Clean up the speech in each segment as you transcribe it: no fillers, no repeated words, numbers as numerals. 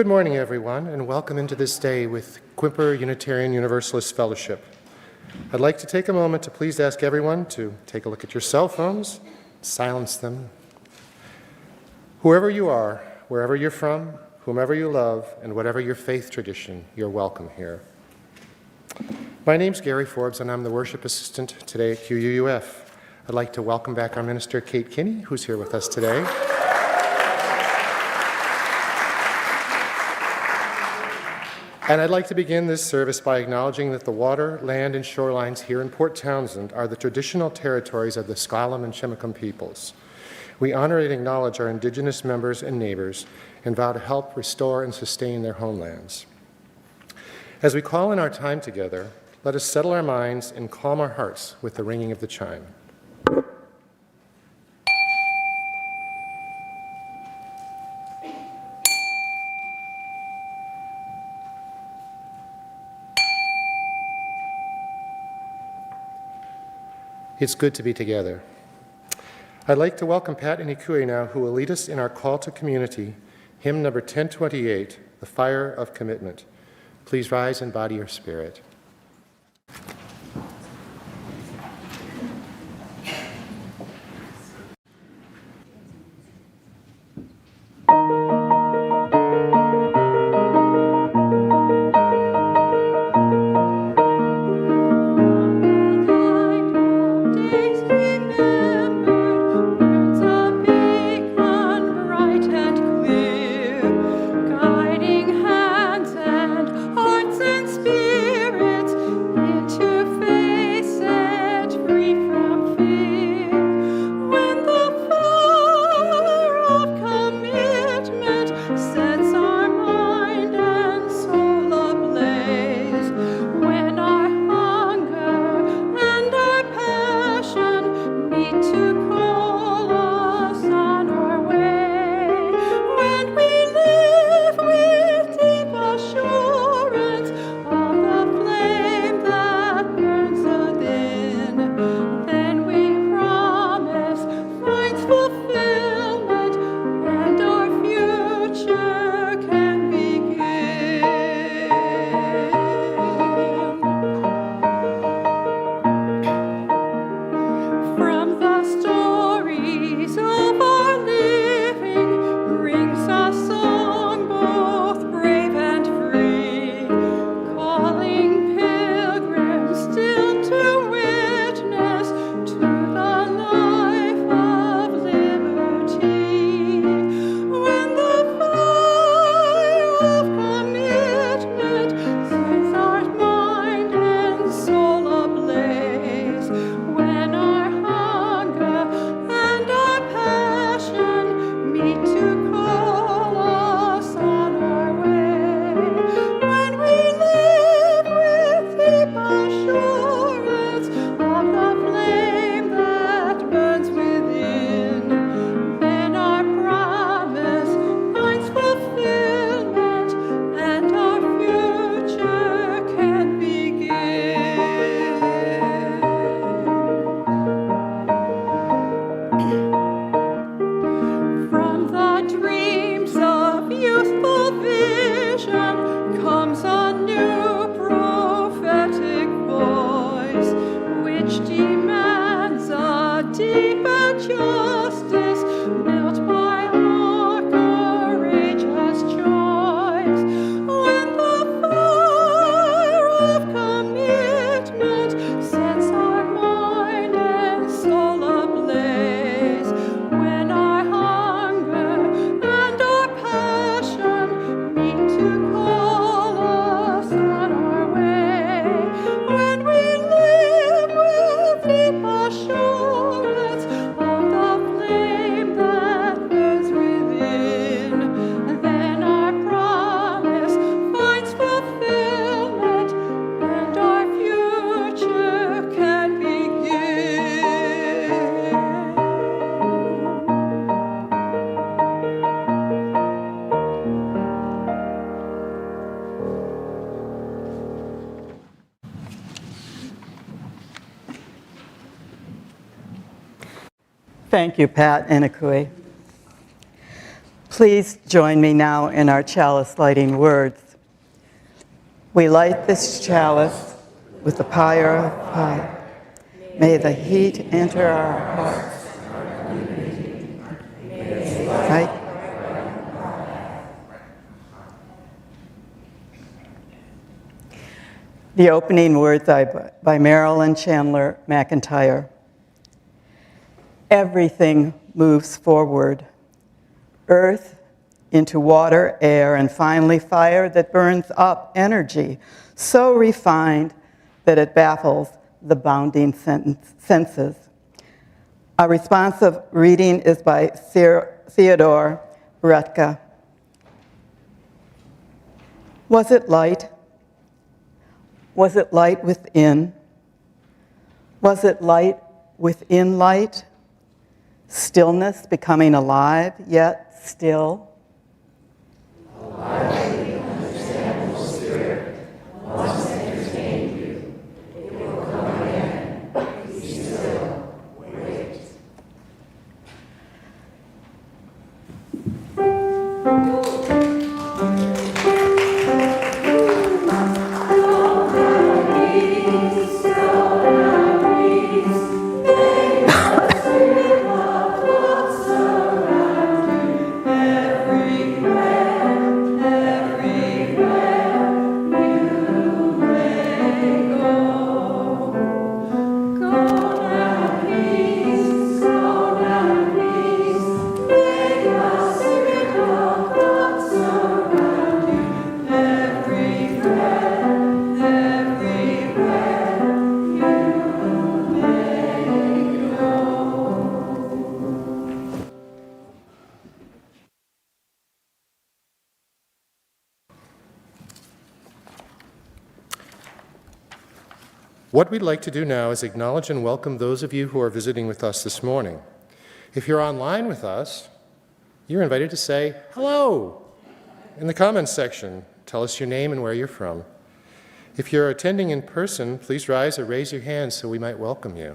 Good morning, everyone, and welcome into this day with Quimper Unitarian Universalist Fellowship. I'd like to take a moment to please ask everyone to take a look at your cell phones, silence them. Whoever you are, wherever you're from, whomever you love, and whatever your faith tradition, you're welcome here. My name's Gary Forbes, and I'm the worship assistant today at QUUF. I'd like to welcome back our minister, Kate Kinney, who's here with us today. And I'd like to begin this service by acknowledging that the water, land, and shorelines here in Port Townsend are the traditional territories of the S'Klallam and Chimicum peoples. We honor and acknowledge our Indigenous members and neighbors and vow to help restore and sustain their homelands. As we call in our time together, let us settle our minds and calm our hearts with the ringing of the chime. It's good to be together. I'd like to welcome Pat and Ikue now, who will lead us in our call to community, hymn number 1028, The Fire of Commitment. Please rise and body your spirit. Thank you, Pat and Ikue. Please join me now in our chalice lighting words. We light this chalice with the pyre of fire. May the heat enter our hearts. Right? The opening words by Marilyn Chandler McIntyre. Everything moves forward. Earth into water, air, and finally fire that burns up energy, so refined that it baffles the bounding senses. Our responsive reading is by Theodore Bretka. Was it light? Was it light within? Was it light within light? Stillness becoming alive, yet still? Alive in the understandable spirit, once entertained you, it will come again. Be still, wait. What we'd like to do now is acknowledge and welcome those of you who are visiting with us this morning. If you're online with us, you're invited to say hello in the comments section. Tell us your name and where you're from. If you're attending in person, please rise or raise your hand so we might welcome you.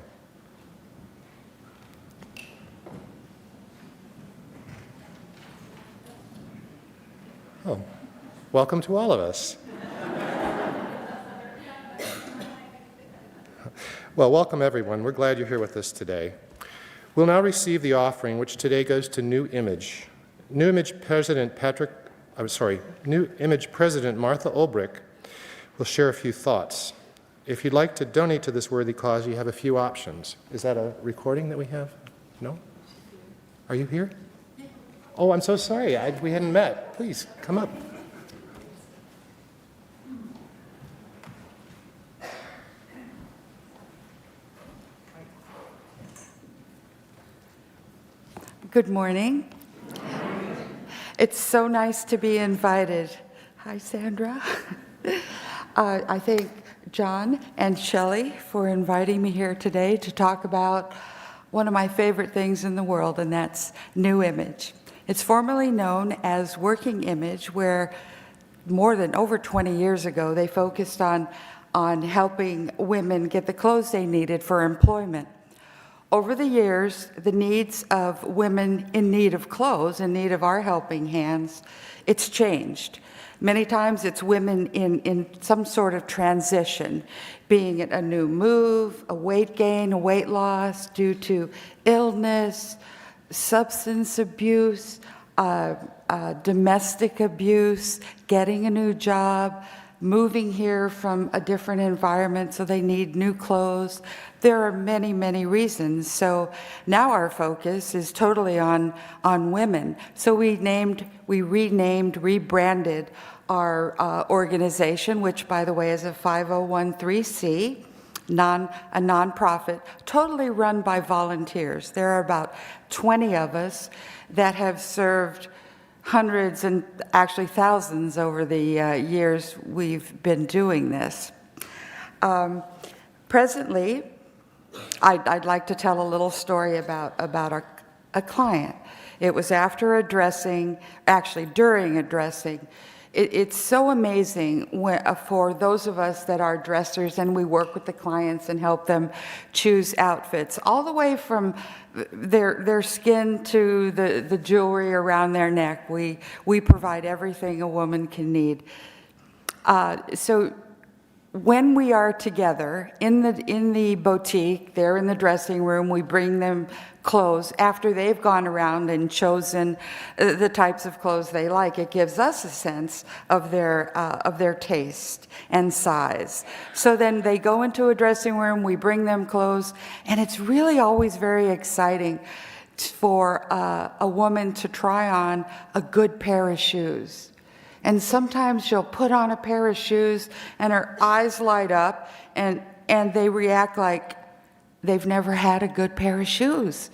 Oh, welcome to all of us. Well, welcome everyone. We're glad you're here with us today. We'll now receive the offering, which today goes to New Image. New Image President Martha Ulbrich will share a few thoughts. If you'd like to donate to this worthy cause, you have a few options. Is that a recording that we have? No? Are you here? Oh, I'm so sorry. We hadn't met. Please, come up. Good morning. It's so nice to be invited. Hi, Sandra. I thank John and Shelley for inviting me here today to talk about one of my favorite things in the world, and that's New Image. It's formerly known as Working Image, where more than over 20 years ago, they focused on helping women get the clothes they needed for employment. Over the years, the needs of women in need of clothes, in need of our helping hands, it's changed. Many times it's women in some sort of transition, being it a new move, a weight gain, a weight loss due to illness, substance abuse, domestic abuse, getting a new job, moving here from a different environment, so they need new clothes. There are many, many reasons. So now our focus is totally on women. So we rebranded our organization, which, by the way, is a 501(c)(3), a nonprofit, totally run by volunteers. There are about 20 of us that have served hundreds and actually thousands over the years we've been doing this. Presently, I'd like to tell a little story about a client. It was during addressing it's so amazing for those of us that are dressers and we work with the clients and help them choose outfits, all the way from their skin to the jewelry around their neck. We provide everything a woman can need. So when we are together in the boutique, they're in the dressing room, we bring them clothes after they've gone around and chosen the types of clothes they like. It gives us a sense of their taste and size. So then they go into a dressing room, we bring them clothes, and it's really always very exciting for a woman to try on a good pair of shoes. And sometimes she'll put on a pair of shoes and her eyes light up and they react like they've never had a good pair of shoes.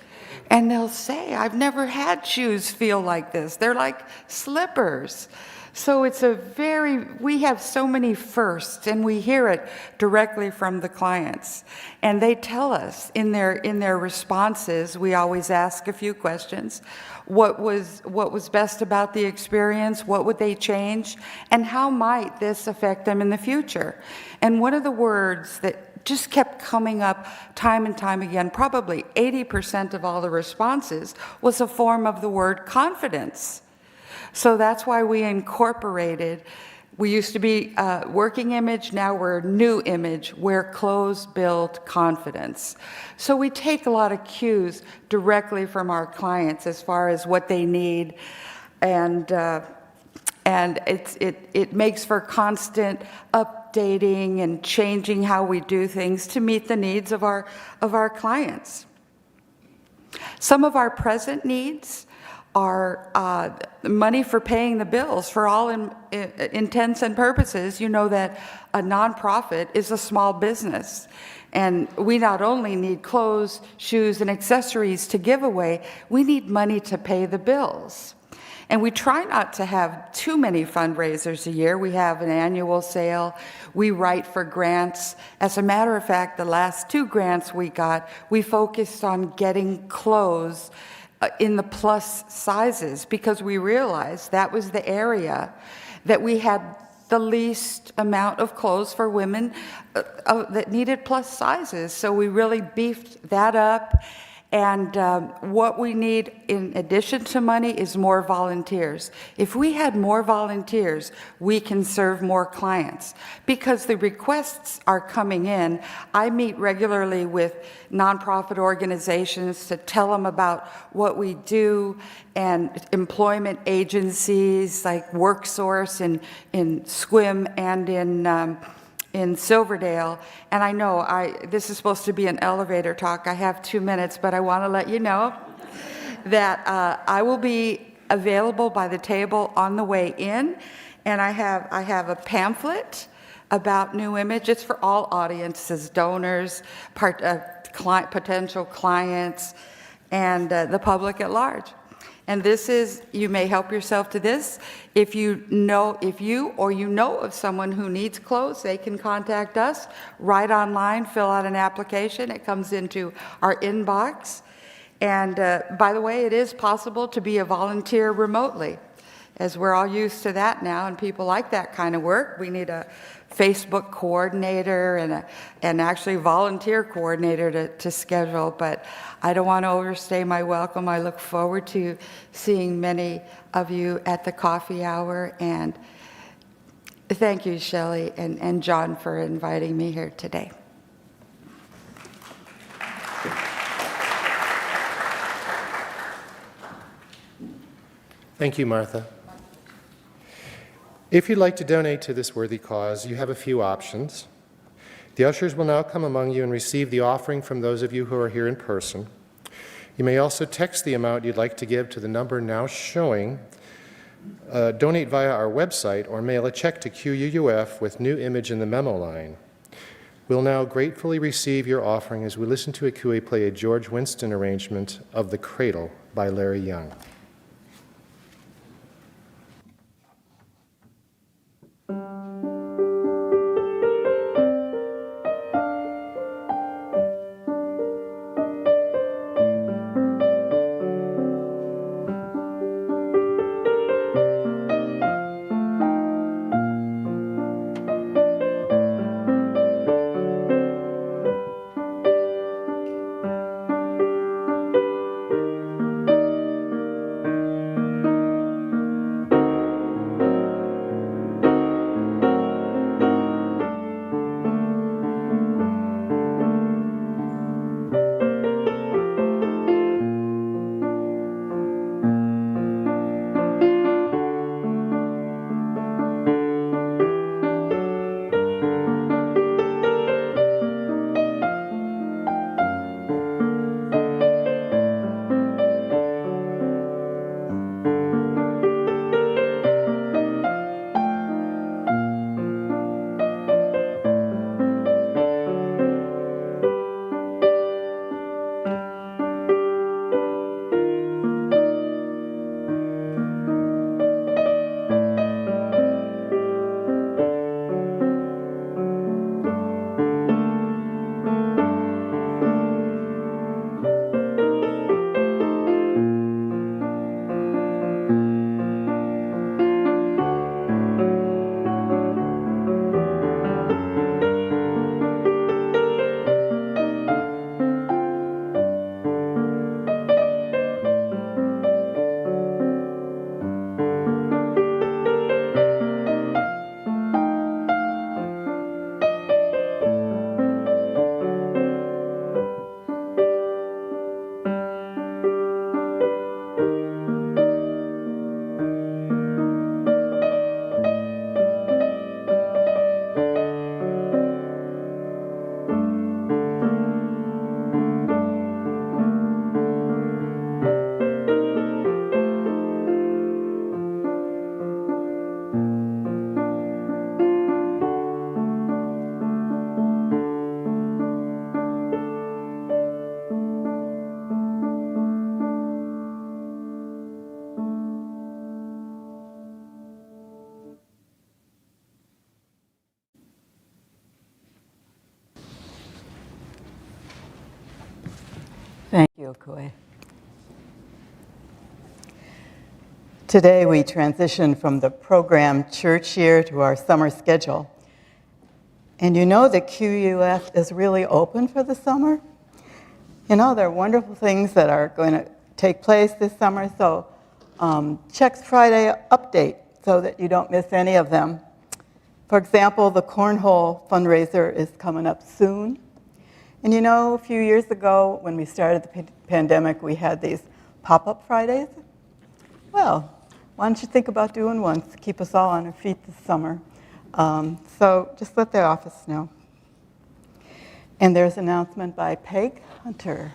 And they'll say, I've never had shoes feel like this. They're like slippers. So we have so many firsts, and we hear it directly from the clients. And they tell us in their responses, we always ask a few questions. What was best about the experience? What would they change? And how might this affect them in the future? And one of the words that just kept coming up time and time again, probably 80% of all the responses, was a form of the word confidence. So that's why we incorporated, we used to be working image, now we're new image, where clothes build confidence. So we take a lot of cues directly from our clients as far as what they need, and it makes for constant updating and changing how we do things to meet the needs of our clients. Some of our present needs are money for paying the bills. For all intents and purposes, you know that a nonprofit is a small business. And we not only need clothes, shoes, and accessories to give away, we need money to pay the bills. And we try not to have too many fundraisers a year. We have an annual sale. We write for grants. As a matter of fact, the last 2 grants we got, we focused on getting clothes in the plus sizes, because we realized that was the area that we had the least amount of clothes for women that needed plus sizes. So we really beefed that up. And what we need in addition to money is more volunteers. If we had more volunteers, we can serve more clients, because the requests are coming in. I meet regularly with nonprofit organizations to tell them about what we do, and employment agencies like WorkSource in SQUIM and in Silverdale. And I know this is supposed to be an elevator talk. I have 2 minutes, but I want to let you know that I will be available by the table on the way in, and I have a pamphlet about New Image. It's for all audiences, donors, potential clients, and the public at large. And this is, you may help yourself to this. If you know of someone who needs clothes, they can contact us, write online, fill out an application. It comes into our inbox. And by the way, it is possible to be a volunteer remotely, as we're all used to that now, and people like that kind of work. We need a Facebook coordinator and actually volunteer coordinator to schedule, but I don't want to overstay my welcome. I look forward to seeing many of you at the coffee hour, and thank you, Shelley and John, for inviting me here today. Thank you, Martha. If you'd like to donate to this worthy cause, you have a few options. The ushers will now come among you and receive the offering from those of you who are here in person. You may also text the amount you'd like to give to the number now showing, donate via our website, or mail a check to QUUF with New Image in the memo line. We'll now gratefully receive your offering as we listen to Ikue play a George Winston arrangement of The Cradle by Larry Young. Ikue. Today we transition from the program church year to our summer schedule. And you know that QUUF is really open for the summer? You know, there are wonderful things that are going to take place this summer, so check Friday update so that you don't miss any of them. For example, the Cornhole fundraiser is coming up soon. And you know, a few years ago when we started the pandemic, we had these pop-up Fridays. Well, why don't you think about doing one to keep us all on our feet this summer? So just let the office know. And there's an announcement by Peg Hunter.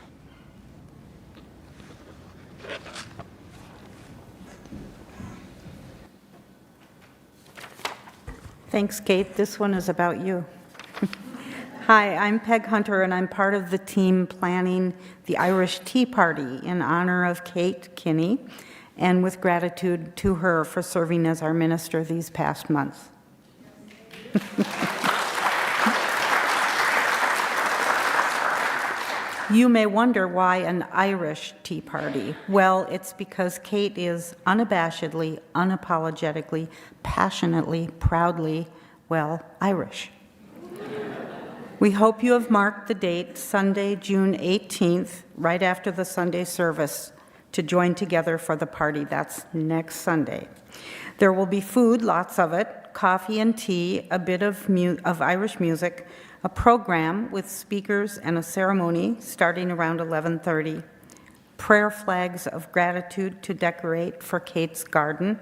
Thanks, Kate. This one is about you. Hi, I'm Peg Hunter, and I'm part of the team planning the Irish Tea Party in honor of Kate Kinney, and with gratitude to her for serving as our minister these past months. You may wonder why an Irish tea party. Well, it's because Kate is unabashedly, unapologetically, passionately, proudly, well, Irish. We hope you have marked the date, Sunday, June 18th, right after the Sunday service, to join together for the party. That's next Sunday. There will be food, lots of it, coffee and tea, a bit of Irish music, a program with speakers and a ceremony starting around 11:30, prayer flags of gratitude to decorate for Kate's garden,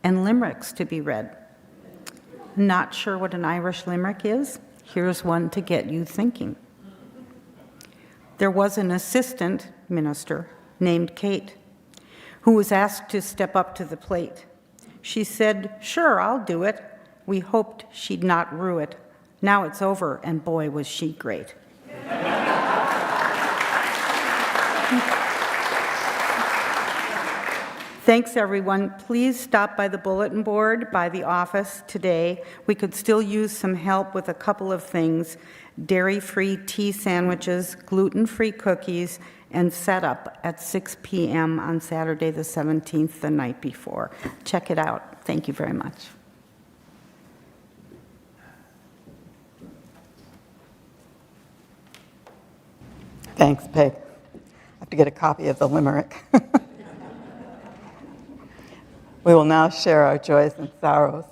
and limericks to be read. Not sure what an Irish limerick is? Here's one to get you thinking. There was an assistant minister named Kate who was asked to step up to the plate. She said, "Sure, I'll do it." We hoped she'd not rue it. Now it's over, and boy, was she great. Thanks, everyone. Please stop by the bulletin board by the office today. We could still use some help with a couple of things: dairy-free tea sandwiches, gluten-free cookies, and setup at 6 p.m. on Saturday the 17th, the night before. Check it out. Thank you very much. Thanks, Peg. I have to get a copy of the limerick. We will now share our joys and sorrows,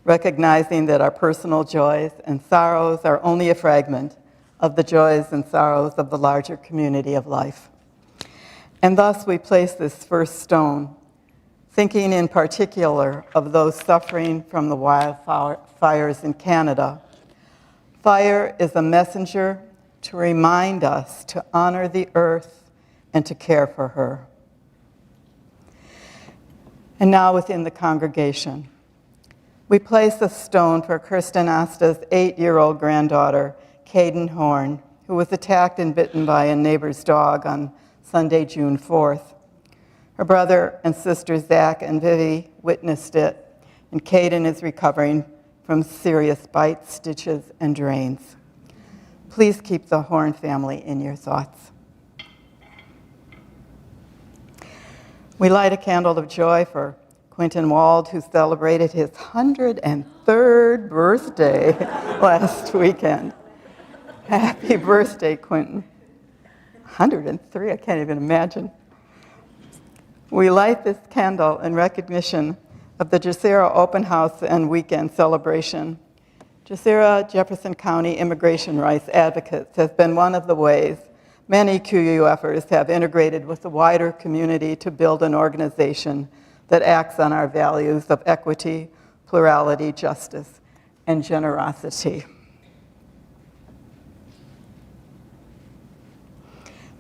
recognizing that our personal joys and sorrows are only a fragment of the joys and sorrows of the larger community of life. And thus we place this first stone, thinking in particular of those suffering from the wildfires in Canada. Fire is a messenger to remind us to honor the earth and to care for her. And now within the congregation, we place a stone for Kirsten Asta's 8-year-old granddaughter, Caden Horn, who was attacked and bitten by a neighbor's dog on Sunday, June 4th. Her brother and sister Zach and Vivi witnessed it, and Caden is recovering from serious bites, stitches, and drains. Please keep the Horn family in your thoughts. We light a candle of joy for Quentin Wald, who celebrated his 103rd birthday last weekend. Happy birthday, Quentin. 103, I can't even imagine. We light this candle in recognition of the Jacera Open House and Weekend celebration. Jacera Jefferson County immigration rights advocates has been one of the ways many QUUFers have integrated with the wider community to build an organization that acts on our values of equity, plurality, justice, and generosity.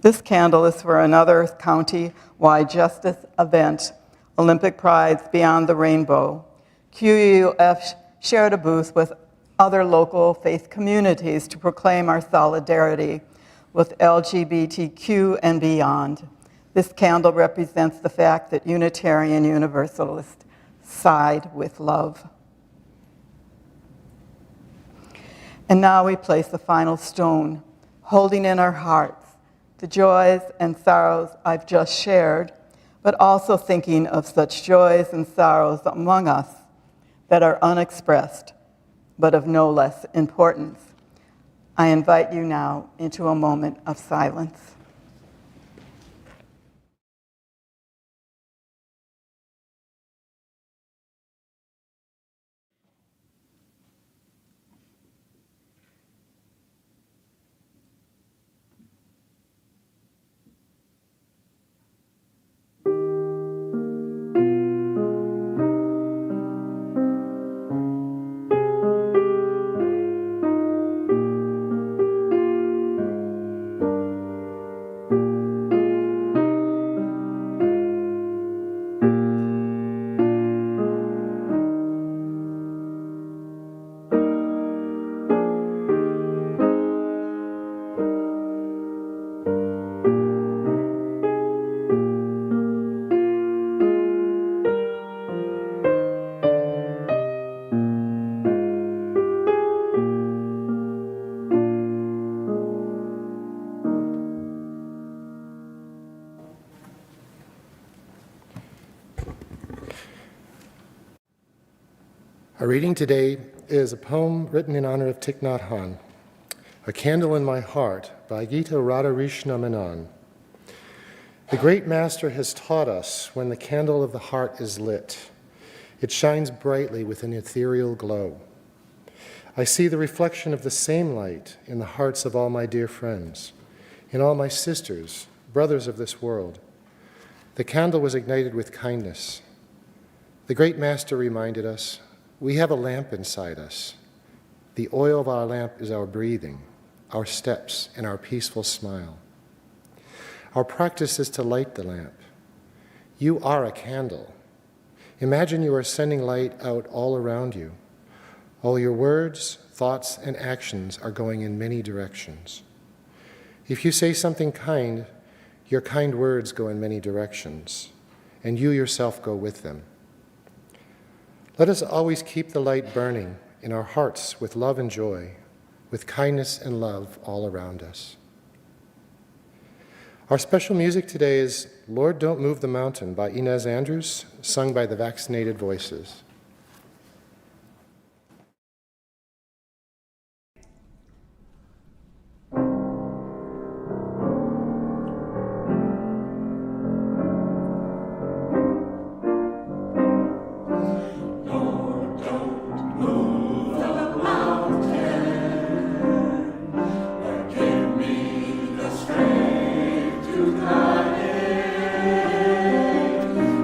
This candle is for another county-wide justice event, Olympic Prides Beyond the Rainbow. QUUF shared a booth with other local faith communities to proclaim our solidarity with LGBTQ and beyond. This candle represents the fact that Unitarian Universalist side with love. And now we place the final stone, holding in our hearts the joys and sorrows I've just shared, but also thinking of such joys and sorrows among us that are unexpressed, but of no less importance. I invite you now into a moment of silence. Our reading today is a poem written in honor of Thich Nhat Hanh, A Candle in My Heart by Gita Radharishna Menon. The great master has taught us when the candle of the heart is lit, it shines brightly with an ethereal glow. I see the reflection of the same light in the hearts of all my dear friends, in all my sisters, brothers of this world. The candle was ignited with kindness. The great master reminded us, we have a lamp inside us. The oil of our lamp is our breathing, our steps, and our peaceful smile. Our practice is to light the lamp. You are a candle. Imagine you are sending light out all around you. All your words, thoughts, and actions are going in many directions. If you say something kind, your kind words go in many directions, and you yourself go with them. Let us always keep the light burning in our hearts with love and joy, with kindness and love all around us. Our special music today is Lord, Don't Move the Mountain by Inez Andrews, sung by the Vaccinated Voices.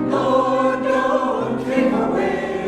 Lord, don't take away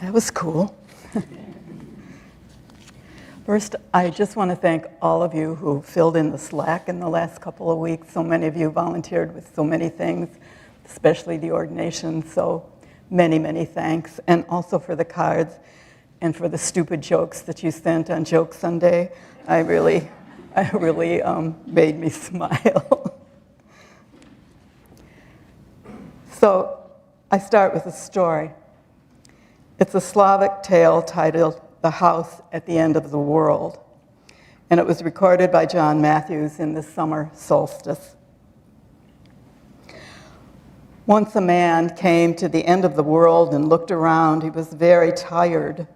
That was cool. First, I just want to thank all of you who filled in the slack in the last couple of weeks. So many of you volunteered with so many things, especially the ordination. So many, many thanks. And also for the cards and for the stupid jokes that you sent on Joke Sunday. I really made me smile. So I start with a story. It's a Slavic tale titled The House at the End of the World, and it was recorded by John Matthews in the summer solstice. Once a man came to the end of the world and looked around. He was very tired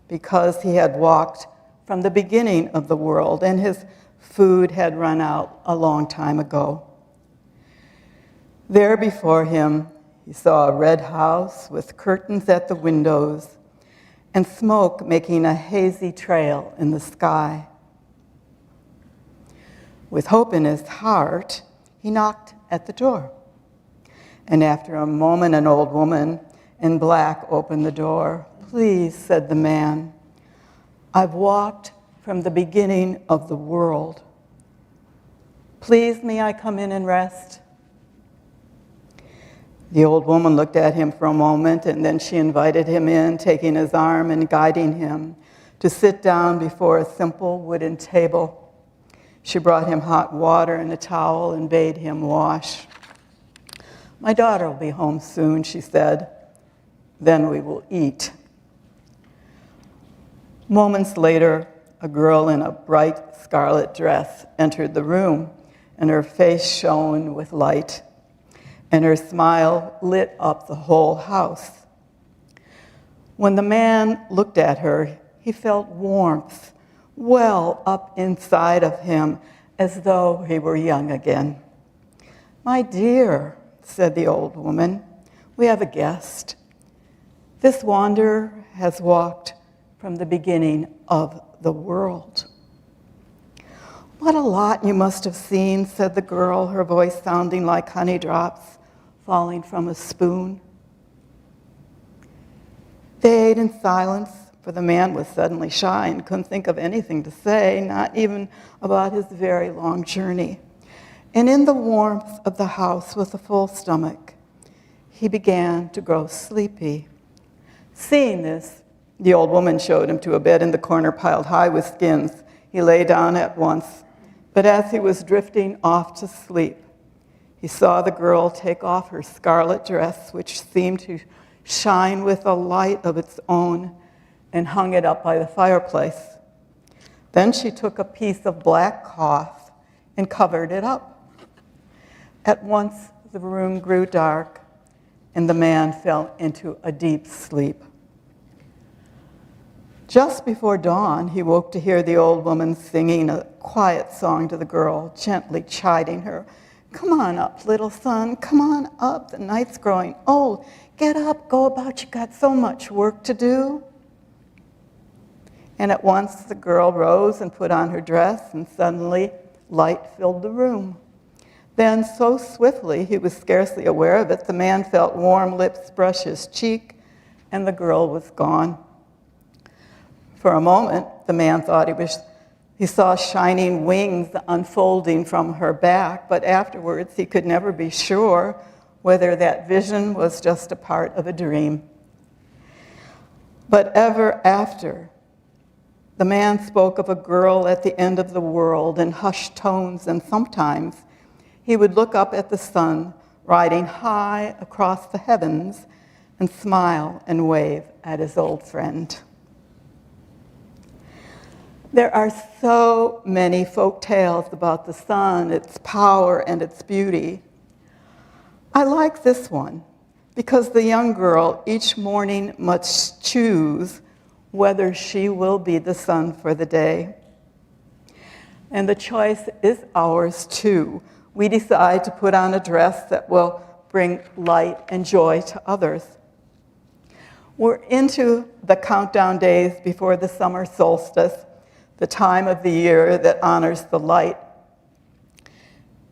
because he had walked from the beginning of the world, and his food had run out a long time ago. There before him, he saw a red house with curtains at the windows and smoke making a hazy trail in the sky. With hope in his heart, he knocked at the door. And after a moment, an old woman in black opened the door. "Please," said the man, "I've walked from the beginning of the world. Please, may I come in and rest?" The old woman looked at him for a moment, and then she invited him in, taking his arm and guiding him to sit down before a simple wooden table. She brought him hot water and a towel and bade him wash. "My daughter will be home soon," she said. "Then we will eat." Moments later, a girl in a bright scarlet dress entered the room, and her face shone with light, and her smile lit up the whole house. When the man looked at her, he felt warmth well up inside of him, as though he were young again. "My dear," said the old woman, "we have a guest. This wanderer has walked from the beginning of the world." "What a lot you must have seen," said the girl, her voice sounding like honey drops falling from a spoon. They ate in silence, for the man was suddenly shy and couldn't think of anything to say, not even about his very long journey. And in the warmth of the house with a full stomach, he began to grow sleepy. Seeing this, the old woman showed him to a bed in the corner piled high with skins. He lay down at once, but as he was drifting off to sleep, he saw the girl take off her scarlet dress, which seemed to shine with a light of its own, and hung it up by the fireplace. Then she took a piece of black cloth and covered it up. At once the room grew dark, and the man fell into a deep sleep. Just before dawn, he woke to hear the old woman singing a quiet song to the girl, gently chiding her. "Come on up, little son, come on up. The night's growing old. Get up, go about, you got so much work to do." And at once the girl rose and put on her dress, and suddenly light filled the room. Then, so swiftly he was scarcely aware of it, the man felt warm lips brush his cheek, and the girl was gone. For a moment, the man thought he saw shining wings unfolding from her back, but afterwards he could never be sure whether that vision was just a part of a dream. But ever after, the man spoke of a girl at the end of the world in hushed tones, and sometimes he would look up at the sun riding high across the heavens and smile and wave at his old friend. There are so many folk tales about the sun, its power, and its beauty. I like this one because the young girl each morning must choose whether she will be the sun for the day. And the choice is ours too. We decide to put on a dress that will bring light and joy to others. We're into the countdown days before the summer solstice, the time of the year that honors the light.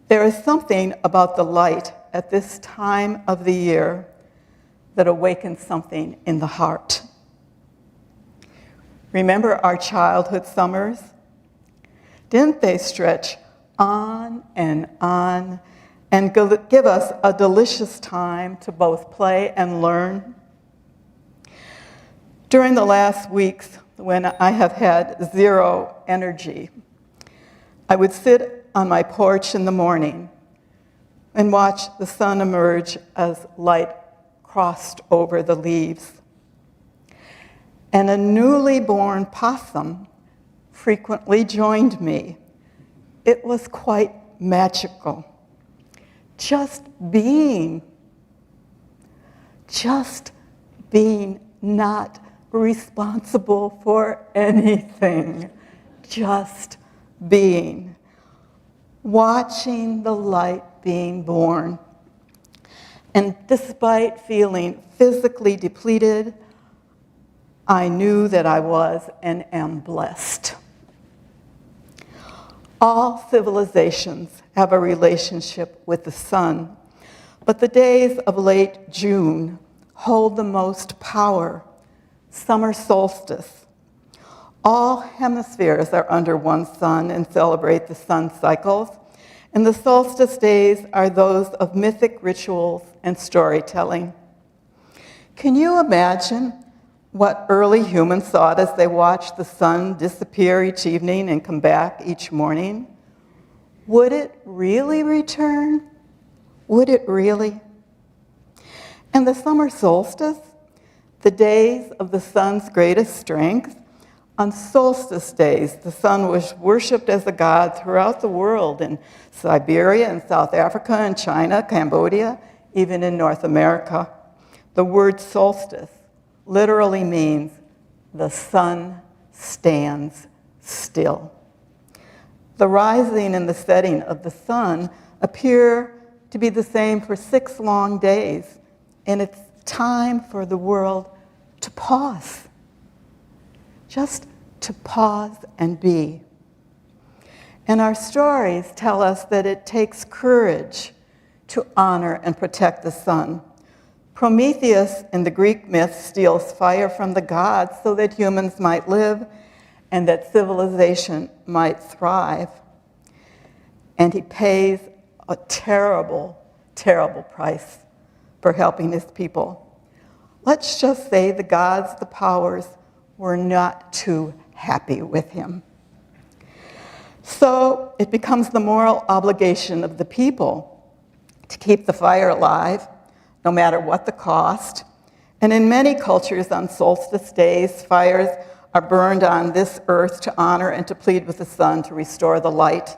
There is something about the light at this time of the year that awakens something in the heart. Remember our childhood summers? Didn't they stretch on and give us a delicious time to both play and learn? During the last weeks, when I have had zero energy, I would sit on my porch in the morning and watch the sun emerge as light crossed over the leaves. And a newly born possum frequently joined me. It was quite magical. Just being, not responsible for anything, just being, watching the light being born. And despite feeling physically depleted, I knew that I was and am blessed. All civilizations have a relationship with the sun, but the days of late June hold the most power. Summer solstice. All hemispheres are under one sun and celebrate the sun cycles, and the solstice days are those of mythic rituals and storytelling. Can you imagine what early humans thought as they watched the sun disappear each evening and come back each morning? Would it really return? Would it really? And the summer solstice, the days of the sun's greatest strength, on solstice days, the sun was worshipped as a god throughout the world, in Siberia and South Africa and China, Cambodia, even in North America. The word solstice literally means the sun stands still. The rising and the setting of the sun appear to be the same for 6 long days, and it's time for the world to pause. Just to pause and be. And our stories tell us that it takes courage to honor and protect the sun. Prometheus in the Greek myth steals fire from the gods so that humans might live and that civilization might thrive. And he pays a terrible, terrible price for helping his people. Let's just say the gods, the powers, were not too happy with him. So it becomes the moral obligation of the people to keep the fire alive, no matter what the cost. And in many cultures on solstice days, fires are burned on this earth to honor and to plead with the sun to restore the light.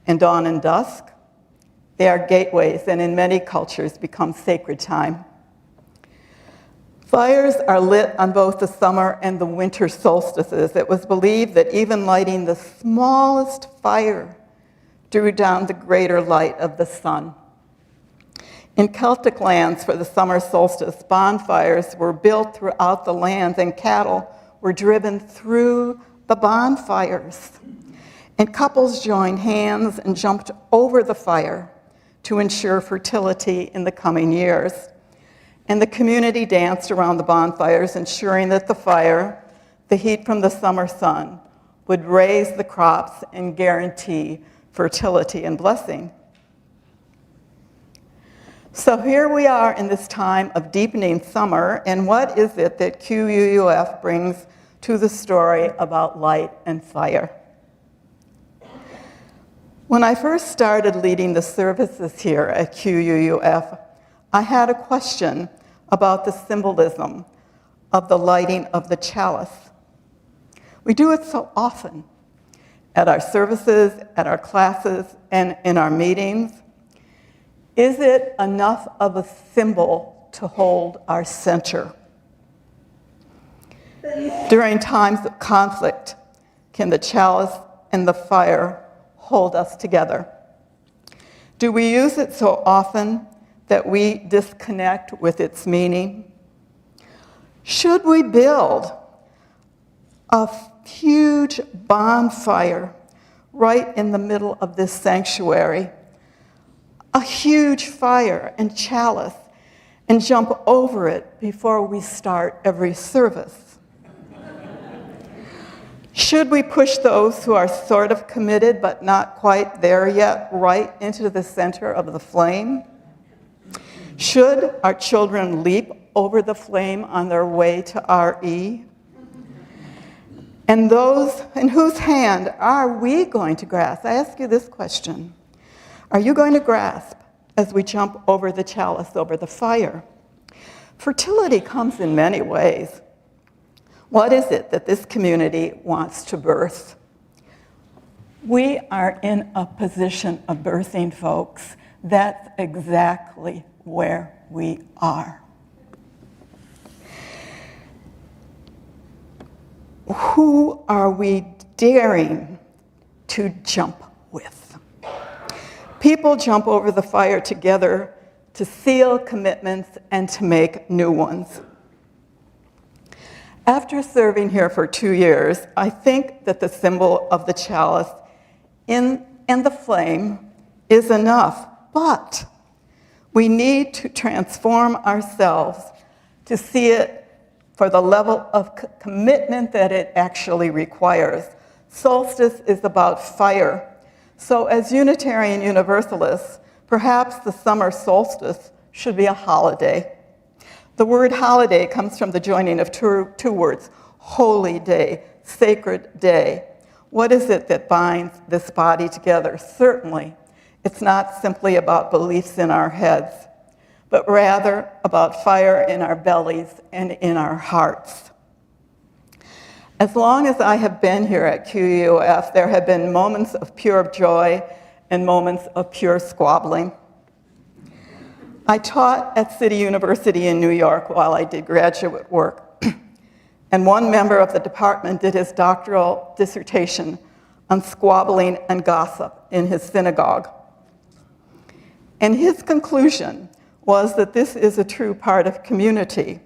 And dawn and dusk, they are gateways, and in many cultures become sacred time. Fires are lit on both the summer and the winter solstices. It was believed that even lighting the smallest fire drew down the greater light of the sun. In Celtic lands for the summer solstice, bonfires were built throughout the lands, and cattle were driven through the bonfires. And couples joined hands and jumped over the fire to ensure fertility in the coming years. And the community danced around the bonfires, ensuring that the fire, the heat from the summer sun, would raise the crops and guarantee fertility and blessing. So here we are in this time of deepening summer, and what is it that QUUF brings to the story about light and fire? When I first started leading the services here at QUUF, I had a question about the symbolism of the lighting of the chalice. We do it so often at our services, at our classes, and in our meetings. Is it enough of a symbol to hold our center? During times of conflict, can the chalice and the fire hold us together? Do we use it so often that we disconnect with its meaning? Should we build a huge bonfire right in the middle of this sanctuary, a huge fire and chalice, and jump over it before we start every service? Should we push those who are sort of committed but not quite there yet right into the center of the flame? Should our children leap over the flame on their way to RE? And those in whose hand are we going to grasp? I ask you this question. Are you going to grasp as we jump over the chalice, over the fire? Fertility comes in many ways. What is it that this community wants to birth? We are in a position of birthing, folks. That's exactly where we are. Who are we daring to jump with? People jump over the fire together to seal commitments and to make new ones. After serving here for 2 years, I think that the symbol of the chalice and the flame is enough, but we need to transform ourselves to see it for the level of commitment that it actually requires. Solstice is about fire. So as Unitarian Universalists, perhaps the summer solstice should be a holiday. The word holiday comes from the joining of two words, holy day, sacred day. What is it that binds this body together? Certainly, it's not simply about beliefs in our heads, but rather about fire in our bellies and in our hearts. As long as I have been here at QUUF, there have been moments of pure joy and moments of pure squabbling. I taught at City University in New York while I did graduate work, and one member of the department did his doctoral dissertation on squabbling and gossip in his synagogue. And his conclusion was that this is a true part of community,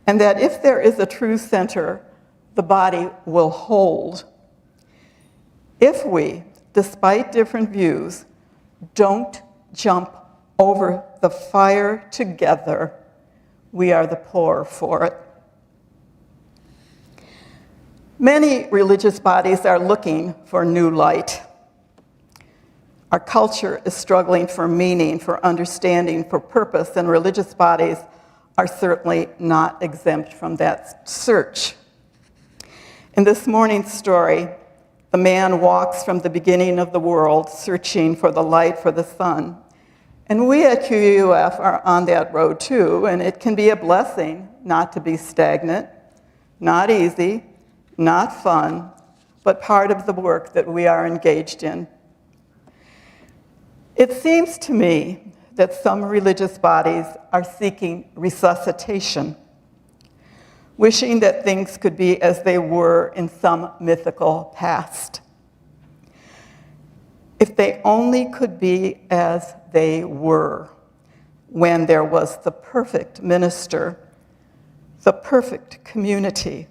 and that if there is a true center, the body will hold. If we, despite different views, don't jump over the fire together, we are the poorer for it. Many religious bodies are looking for new light. Our culture is struggling for meaning, for understanding, for purpose, and religious bodies are certainly not exempt from that search. In this morning's story, the man walks from the beginning of the world, searching for the light, for the sun. And we at QUUF are on that road too, and it can be a blessing not to be stagnant, not easy, not fun, but part of the work that we are engaged in. It seems to me that some religious bodies are seeking resuscitation, wishing that things could be as they were in some mythical past. If they only could be as they were when there was the perfect minister, the perfect community,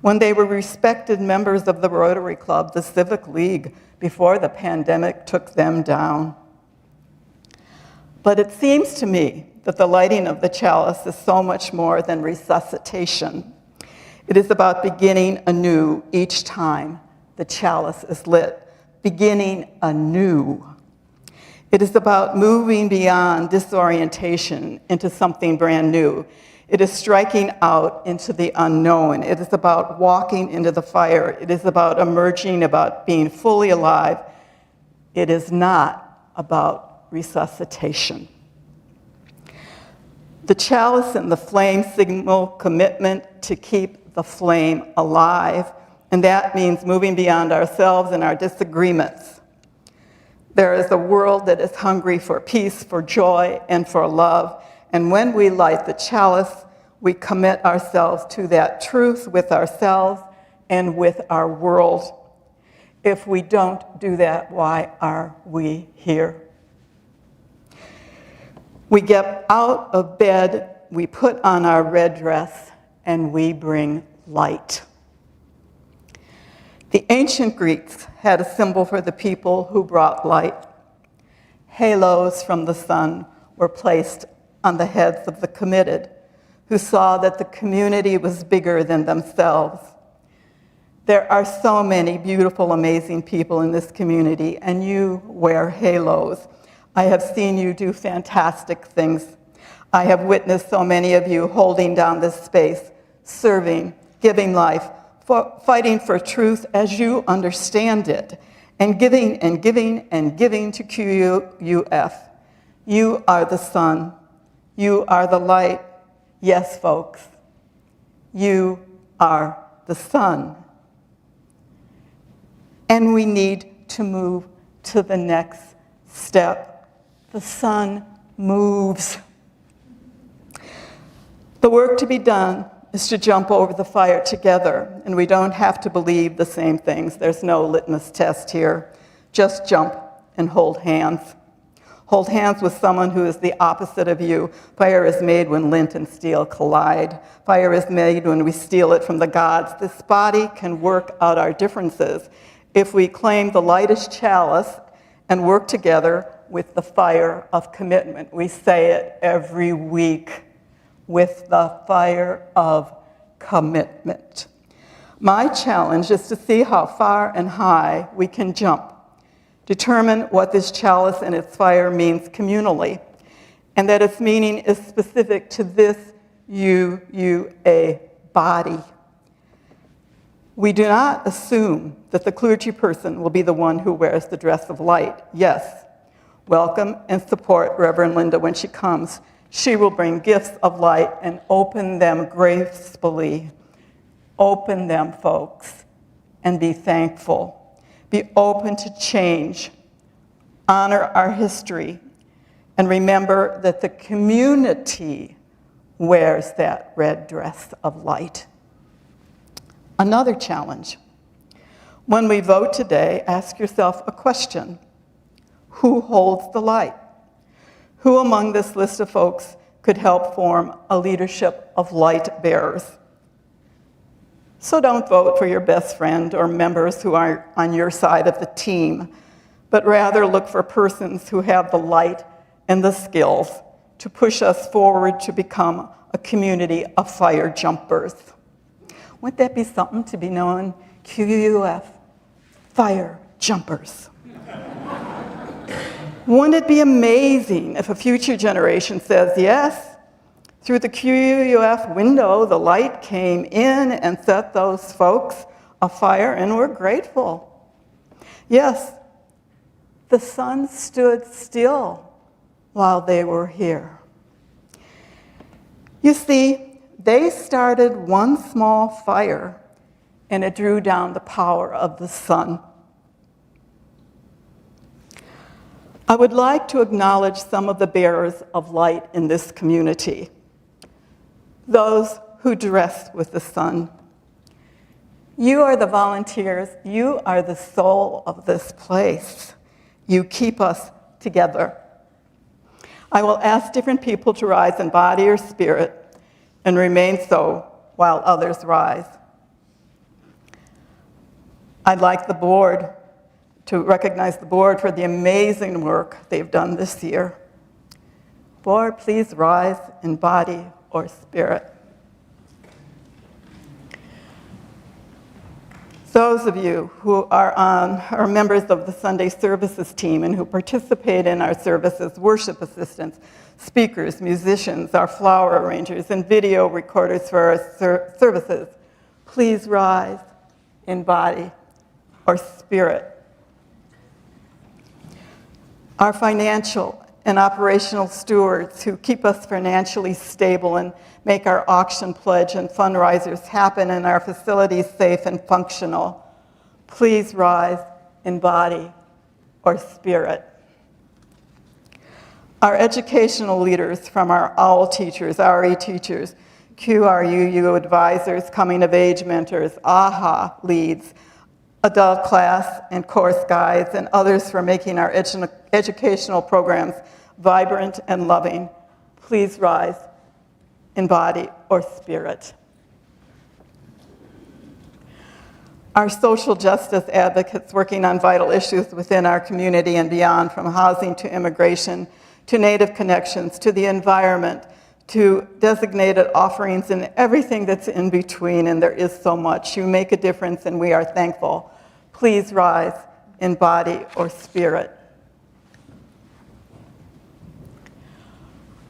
when they were respected members of the Rotary Club, the Civic League, before the pandemic took them down. But it seems to me that the lighting of the chalice is so much more than resuscitation. It is about beginning anew each time the chalice is lit, beginning anew. It is about moving beyond disorientation into something brand new. It is striking out into the unknown. It is about walking into the fire. It is about emerging, about being fully alive. It is not about resuscitation. The chalice and the flame signal commitment to keep the flame alive, and that means moving beyond ourselves and our disagreements. There is a world that is hungry for peace, for joy, and for love. And when we light the chalice, we commit ourselves to that truth with ourselves and with our world. If we don't do that, why are we here? We get out of bed, we put on our red dress, and we bring light. The ancient Greeks had a symbol for the people who brought light. Halos from the sun were placed on the heads of the committed, who saw that the community was bigger than themselves. There are so many beautiful, amazing people in this community, and you wear halos. I have seen you do fantastic things. I have witnessed so many of you holding down this space, serving, giving life, fighting for truth as you understand it, and giving and giving and giving to QUUF. You are the sun. You are the light. Yes, folks, you are the sun. And we need to move to the next step. The sun moves. The work to be done is to jump over the fire together, and we don't have to believe the same things. There's no litmus test here. Just jump and hold hands. Hold hands with someone who is the opposite of you. Fire is made when lint and steel collide. Fire is made when we steal it from the gods. This body can work out our differences if we claim the lightest chalice and work together with the fire of commitment. We say it every week, with the fire of commitment. My challenge is to see how far and high we can jump. Determine what this chalice and its fire means communally, and that its meaning is specific to this UUA body. We do not assume that the clergy person will be the one who wears the dress of light. Yes, welcome and support Reverend Linda when she comes. She will bring gifts of light and open them gracefully. Open them, folks, and be thankful. Be open to change. Honor our history. And remember that the community wears that red dress of light. Another challenge. When we vote today, ask yourself a question. Who holds the light? Who among this list of folks could help form a leadership of light bearers? So don't vote for your best friend or members who are on your side of the team, but rather look for persons who have the light and the skills to push us forward to become a community of fire jumpers. Wouldn't that be something to be known? QUUF, fire jumpers. Wouldn't it be amazing if a future generation says, yes, through the QUUF window, the light came in and set those folks afire, and we're grateful. Yes, the sun stood still while they were here. You see, they started one small fire, and it drew down the power of the sun. I would like to acknowledge some of the bearers of light in this community. Those who dress with the sun. You are the volunteers. You are the soul of this place. You keep us together. I will ask different people to rise in body or spirit and remain so while others rise. I'd like the board to recognize the board for the amazing work they've done this year. Board, please rise in body or spirit. Those of you who are members of the Sunday services team and who participate in our services, worship assistants, speakers, musicians, our flower arrangers, and video recorders for our services, please rise in body or spirit. Our financial and operational stewards who keep us financially stable and make our auction pledge and fundraisers happen and our facilities safe and functional. Please rise in body or spirit. Our educational leaders, from our OWL teachers, RE teachers, QRUU advisors, coming of age mentors, AHA leads, adult class and course guides, and others for making our educational programs vibrant and loving. Please rise in body or spirit. Our social justice advocates working on vital issues within our community and beyond, from housing to immigration, to Native connections, to the environment, to designated offerings and everything that's in between, and there is so much. You make a difference, and we are thankful. Please rise in body or spirit.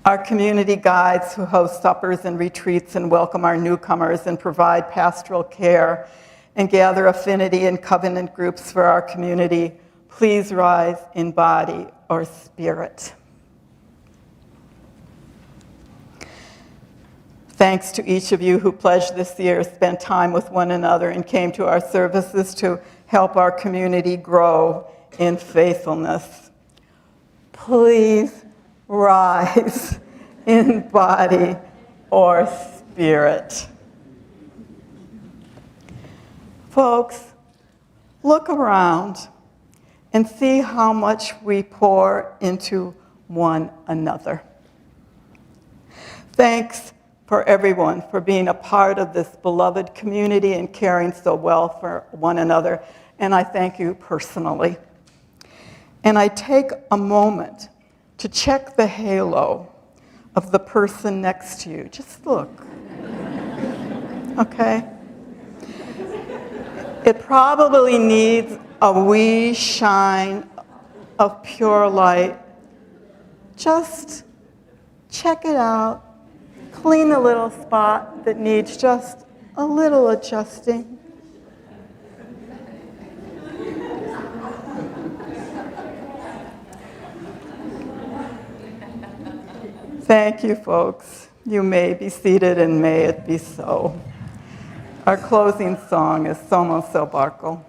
Our community guides who host suppers and retreats and welcome our newcomers and provide pastoral care and gather affinity and covenant groups for our community, please rise in body or spirit. Thanks to each of you who pledged this year, spent time with one another, and came to our services to help our community grow in faithfulness. Please rise in body or spirit. Folks, look around and see how much we pour into one another. Thanks for everyone for being a part of this beloved community and caring so well for one another, and I thank you personally. And I take a moment to check the halo of the person next to you. Just look. Okay? It probably needs a wee shine of pure light. Just check it out. Clean a little spot that needs just a little adjusting. Thank you, folks. You may be seated, and may it be so. Our closing song is Somos el Barco.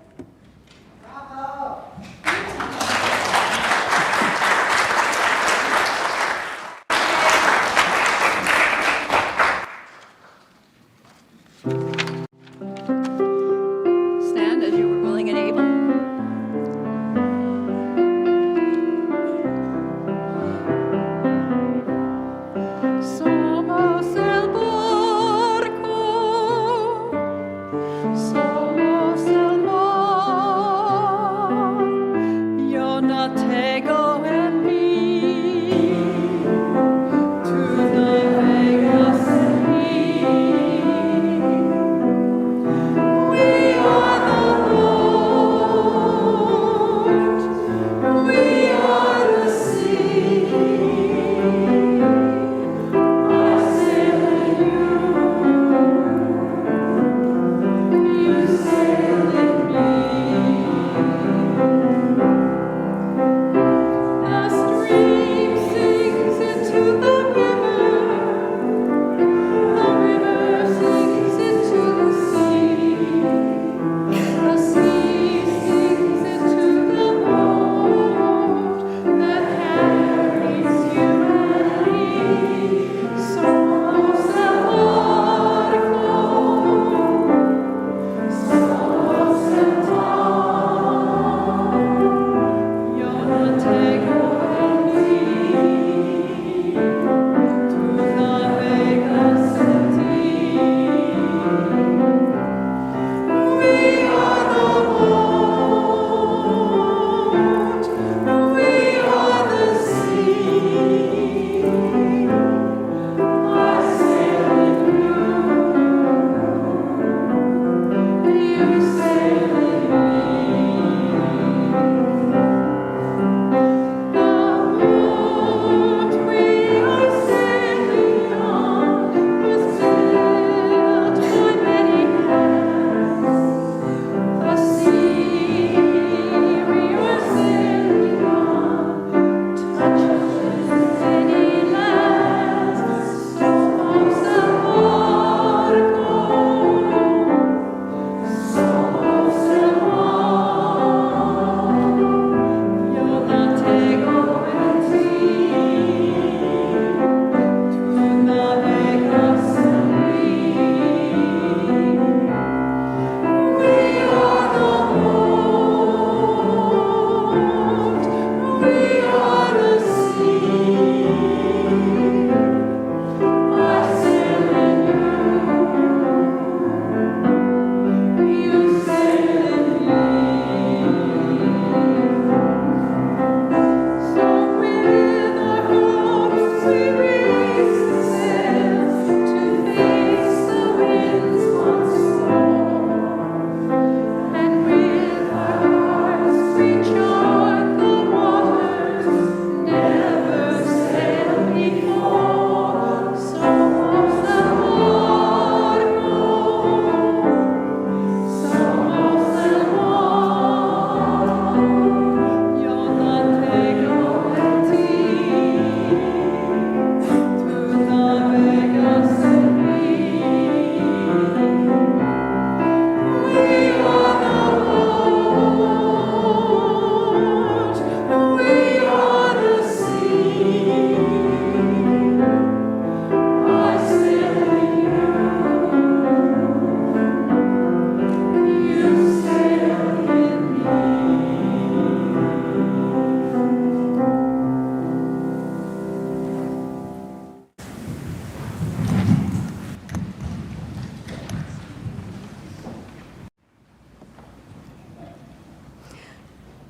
Stand as you are willing and able. Somos el barco, somos el mar.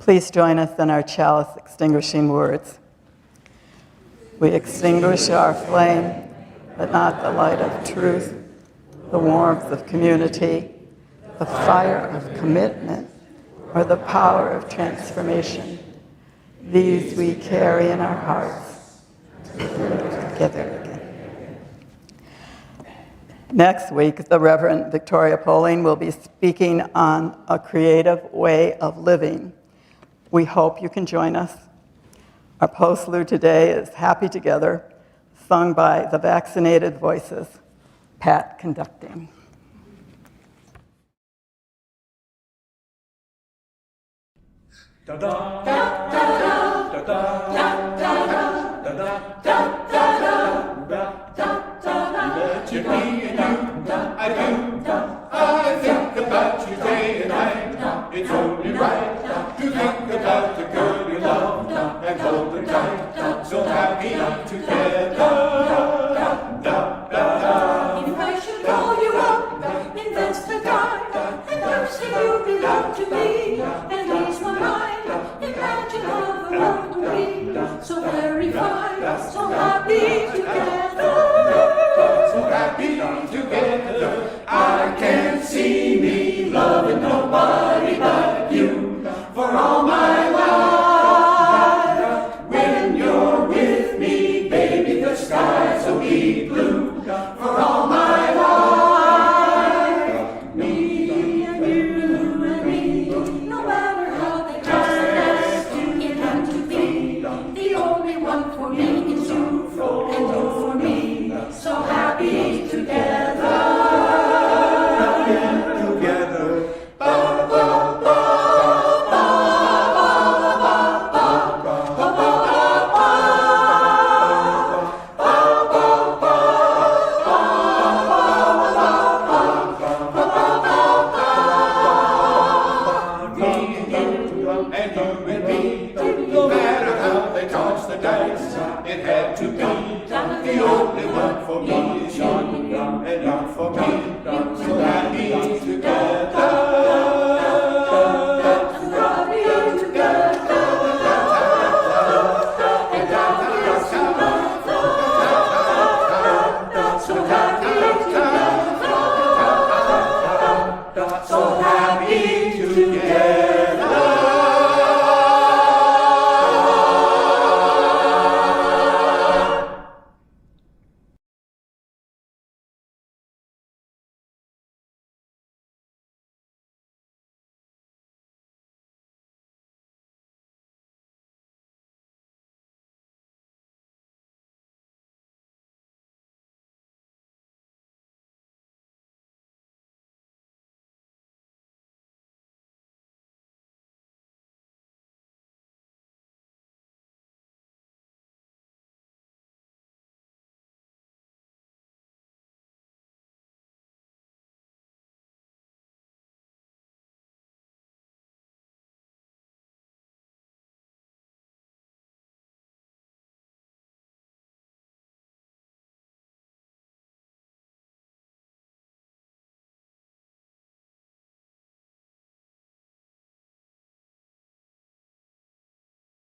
Please join us in our chalice extinguishing words. We extinguish our flame, but not the light of truth, the warmth of community, the fire of commitment, or the power of transformation. These we carry in our hearts together again. Next week, the Reverend Victoria Poling will be speaking on a creative way of living. We hope you can join us. Our postlude today is Happy Together, sung by the Vaccinated Voices, Pat conducting. I think about you day and night. It's only right to think about the girl you love and hold her tight. So happy together. If I should call you up, then that's the time. And I say you belong to me, and ease my mind. Imagine how the world would be so very fine, so happy together. So happy together. I can't see me loving nobody but you for all my life. When you're with me, baby, the skies will be blue for all my life. Me and me, no matter how they toss the best, it had to be. The only one for me is you, and you for me. So happy together. It had to be. The only one for me is you, and you for me.